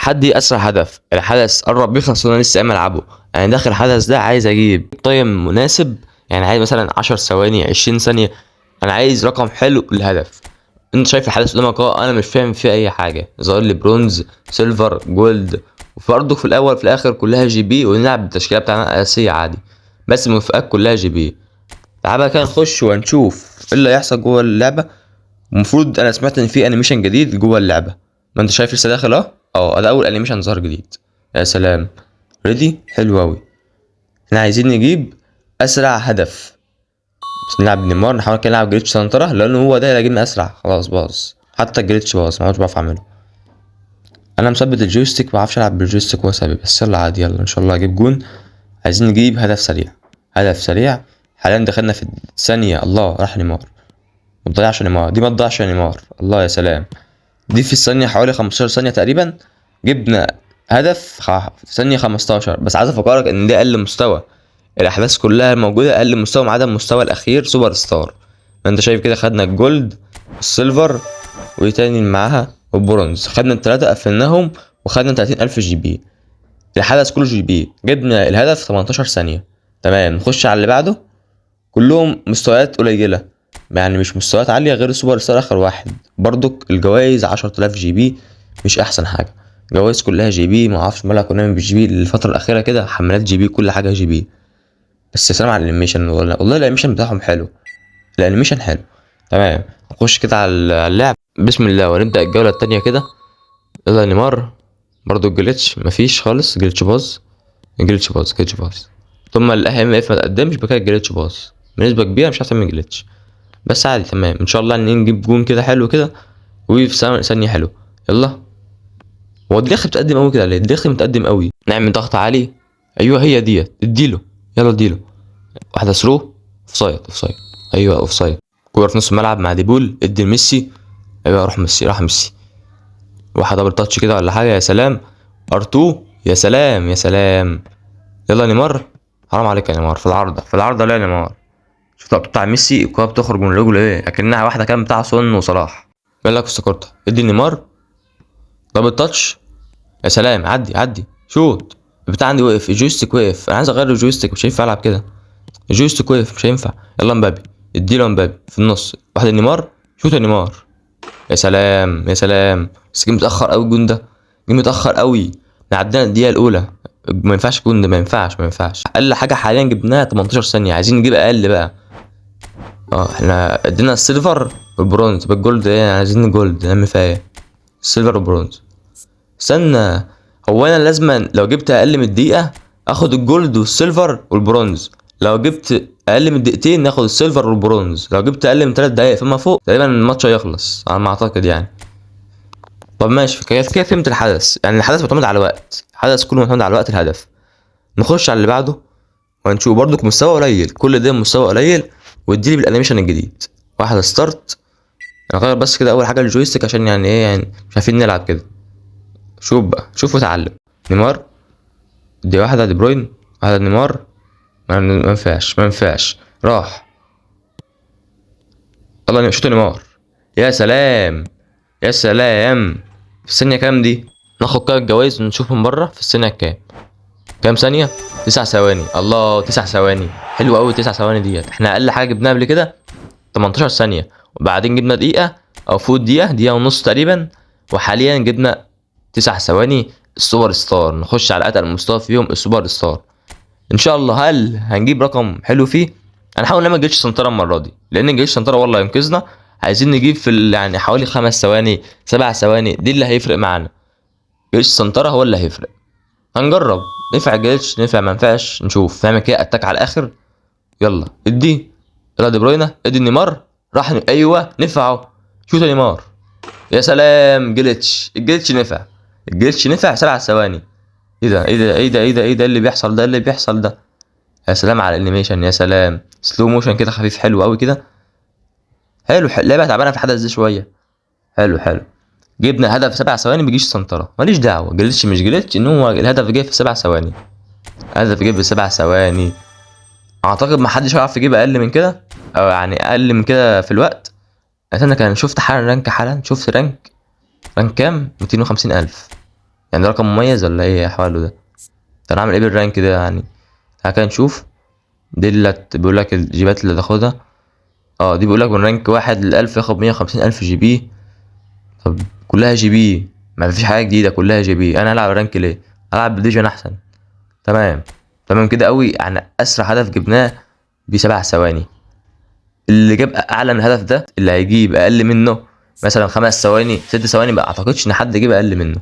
تحدي اسرع هدف. الحدث قرب يخلص وانا لسه قايم العبه. يعني داخل الحدث ده عايز اجيب تايم مناسب، يعني عايز مثلا 10 ثواني 20 ثانيه. انا عايز رقم حلو للهدف. انت شايف الحدث قدامك اهو، انا مش فاهم فيه اي حاجه، ظاهر لي برونز سيلفر جولد، وبرضه في الاول في الاخر كلها جي بي، ونلعب بالتشكيله بتاعنا الاساسيه عادي، بس المفاجآت كلها جي بي. تعال بقى كده نخش ونشوف ايه اللي هيحصل جوه اللعبه. المفروض انا سمعت ان في انيميشن جديد جوه اللعبه، ما انت شايف لسه داخل اهو. ده اول انيميشن ظهر جديد. يا سلام، ريدي حلو اوي. احنا عايزين نجيب اسرع هدف، بس نلعب نيمار. نحاول كده نلعب جريتش سانترا لانه هو ده اللي هيجيبنا اسرع. خلاص باظ، حتى الجريتش باظ، ما عادش بعرف اعمله. انا مثبت الجويستيك، ما بعرفش العب بالجويستيك وهو ثابت، بس يلا عادي، يلا ان شاء الله اجيب جون. عايزين نجيب هدف سريع، هدف سريع. حاليا دخلنا في الثانيه، الله راح نيمار. ما تضيعش نيمار دي، ما تضيعش نيمار، الله يا سلام. دي في الثانية حوالي 15 ثانية تقريبا جبنا هدف في ثانية 15. بس عايز افكرك ان ده اقل مستوى، الاحداث كلها موجودة اقل مستوى ما عدا المستوى الاخير سوبر ستار. ما انت شايف كده، خدنا الجولد السيلفر وايه تاني معاها والبرونز، خدنا التلاتة قفلناهم وخدنا 30,000 جي بي. الحدث كله جي بي، جبنا الهدف في 18 ثانية. تمام، نخش على اللي بعده. كلهم مستويات قليلة، يعني مش مستويات عالية غير السوبر ستار اخر واحد. برضك الجوائز 10,000 جي بي، مش احسن حاجة. جوائز كلها جي بي، ما اعرفش مالها كلها بالجي بي الفترة الاخيرة كده، حملات جي بي كل حاجة جي بي. بس يا سلام على الانيميشن، والله الانيميشن بتاعهم حلو، الانيميشن حلو. تمام، نخش كده على اللعب بسم الله ونبدأ الجولة التانية كده. يلا نيمار، برضو الجليتش مفيش خالص، جليتش باظ جليتش باظ جليتش باظ. ثم الاهم اف ما تقدمش بكده، الجليتش باظ بنسبة كبيرة، مش هتعمل جليتش. بس عادي تمام، ان شاء الله ان نجيب جون كده حلو كده، وفي ثانية حلو. يلا، هو الدخل متقدم قوي كده ليه؟ الدخل متقدم قوي. نعمل ضغط عالي، ايوه هي ديت، اديله، يلا اديله. واحدة ثرو، اوفسايد اوفسايد، ايوه اوفسايد. كورة في نص الملعب مع ديبول، ادي لميسي، ايوه روح ميسي، راح ميسي. واحد دبل تاتش كده ولا حاجة، يا سلام. ار2، يا سلام يا سلام. يلا نيمار، حرام عليك يا نيمار، في العارضة في العارضة، لا يا نيمار. شفت بتاع ميسي الكوره بتخرج من رجله ايه، اكنها واحده كان بتاع سون وصلاح. قال لك افتكرتها، ادي نيمار دبل تاتش، يا سلام. عدي عدي، شوت. البتاع عندي وقف، الجويستيك وقف، انا عايز اغير الجويستيك، مش هينفع العب كده. الجويستيك وقف، مش هينفع. يلا مبابي، اديله مبابي في النص، واحد نيمار، شوت يا نيمار، يا سلام يا سلام. بس جه متاخر قوي الجون ده، جه متاخر قوي. عدينا الدقيقه الاولى، ما ينفعش الجون ده، ما ينفعش ما ينفعش. اقل حاجه حاليا جبناها 18 ثانيه، عايزين نجيب اقل بقى. احنا ادينا السيلفر والبرونز، بالجولد ايه، عايزين الجولد نعمل فيها ايه؟ السيلفر والبرونز. استنى، هو انا لازما لو جبت اقل من الدقيقه اخد الجولد والسيلفر والبرونز، لو جبت اقل من دقيقتين ناخد السيلفر والبرونز، لو جبت اقل من 3 دقايق فما فوق تقريبا الماتش هيخلص على ما اعتقد يعني. طب ماشي كده كده فهمت الحدث، يعني الحدث معتمد على الوقت، الحدث كله معتمد على وقت الهدف. نخش على اللي بعده وهنشوف برضك مستوى قليل، كل ده مستوى قليل. واديلي بالانيميشن الجديد، واحده ستارت. نغير بس كده اول حاجه الجويستيك، عشان يعني ايه، يعني مش عارفين نلعب كده. شوف بقى، شوف وتعلم. نيمار، دي واحده دي بروين، واحده نيمار، ما ينفعش ما ينفعش، راح. يلا شوت نيمار، يا سلام يا سلام. في الثانيه كام دي؟ ناخد كده الجوايز ونشوف من بره في الثانيه كام ثانيه. 9 ثواني، الله 9 ثواني، حلو قوي 9 ثواني ديت. احنا اقل حاجه جبناها قبل كده 18 ثانيه، وبعدين جبنا دقيقه او فوت دقيقه، دقيقه ونص تقريبا. وحاليا جبنا 9 ثواني السوبر ستار. نخش على اتقل مستوى فيهم السوبر ستار ان شاء الله. هل هنجيب رقم حلو فيه؟ هنحاول نعمل جيش سنتره المره دي، لان جيش سنتره والله ينقذنا. عايزين نجيب في يعني حوالي 5 ثواني 7 ثواني، دي اللي هيفرق معانا. جيش سنتره هو اللي هيفرق. هنجرب، نفع جيش نفع، ما نفعش نشوف نعمل كده اتاك على الاخر. يلا ادي، يلا دي بروينا، ادي نيمار، راح ايوه نفعه، شوت نيمار، يا سلام. جليتش، الجليتش نفع، الجليتش نفع 7 ثواني. ايه ده ايه ده ايه ده ايه ده ايه ده اللي بيحصل ده، اللي بيحصل ده. يا سلام على الانيميشن، يا سلام. سلو موشن كده خفيف، حلو قوي كده، حلو اللعبه تعبانه في الحدث ده شويه. حلو حلو. جبنا الهدف في 7 ثواني بيجيش سنتره، ماليش دعوه جليتش مش جليتش، ان هو الهدف جه في 7 ثواني، الهدف جه في 7 ثواني. اعتقد ما حدش هيعرف يجيب اقل من كده، او يعني اقل من كده في الوقت. انا كان شفت حالا رانك، حالا شفت رانك كام، 250,000. يعني رقم مميز ولا ايه احواله ده؟ طب انا اعمل ايه بالرانك ده يعني؟ تعالى كده نشوف. دي اللي بيقول لك الجيبات اللي تاخدها. دي بيقول لك من رانك 1 ل1000 ياخد 150,000 جي بي. طب كلها جي بي، ما فيش حاجه جديده، كلها جي بي. انا هلعب رانك ليه؟ العب بديجن احسن. تمام. تمام كده قوي. يعني اسرع هدف جبناه ب7 ثواني. اللي جاب اعلى من الهدف ده اللي هيجيب اقل منه مثلا 5 ثواني 6 ثواني، ما اعتقدش ان حد يجيب اقل منه.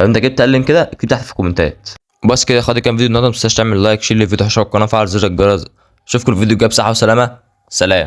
لو انت جبت اقل من كده اكتب تحت في الكومنتات. بس كده خد كام فيديو النهارده، ما تنساش تعمل لايك، شير الفيديو، اشترك القناه، فعل زر الجرس. اشوفكم الفيديو الجاي بصحه وسلامه. سلام.